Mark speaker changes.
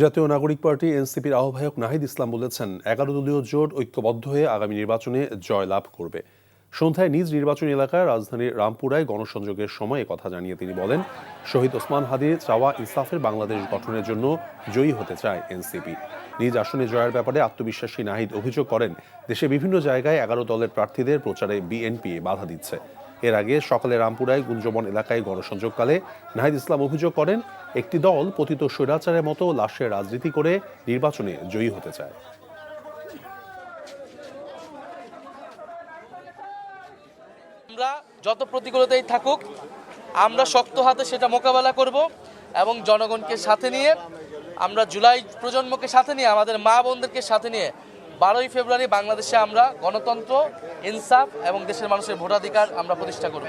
Speaker 1: জাতীয় নাগরিক পার্টি এনসিপির আহ্বায়ক নাহিদ ইসলাম বলেছেন, ১১ দলীয় জোট ঐক্যবদ্ধ হয়ে আগামী নির্বাচনে জয়লাভ করবে। সন্ধ্যায় নিজ নির্বাচনী এলাকায় রাজধানীর রামপুরায় গণসংযোগের সময় কথা জানিয়ে তিনি বলেন, শহীদ ওসমান হাদির চাওয়া ইনসাফের বাংলাদেশ গঠনের জন্য জয়ী হতে চায় এনসিপি। নিজ আসনে জয়ের ব্যাপারে আত্মবিশ্বাসী নাহিদ অভিযোগ করেন, দেশে বিভিন্ন জায়গায় ১১ দলের প্রার্থীদের প্রচারে বিএনপি বাধা দিচ্ছে। এর আগে সকালে রামপুরায় গুঞ্জবন এলাকায় গণসংযোগকালে নাহিদ ইসলাম অভিযোগ করেন, একটি দল পতিত স্বৈরাচারের মতো লাশের রাজনীতি করে নির্বাচনে জয়ী হতে চায়।
Speaker 2: আমরা যত প্রতিকূলতাই থাকুক, আমরা শক্ত হাতে সেটা মোকাবেলা করব এবং জনগণকে সাথে নিয়ে, আমরা জুলাই প্রজন্মকে সাথে নিয়ে, আমাদের মা বোনদেরকে সাথে নিয়ে 12ই ফেব্রুয়ারি বাংলাদেশে আমরা গণতন্ত্র, ইনসাফ এবং দেশের মানুষের ভোটাধিকার আমরা প্রতিষ্ঠা করব।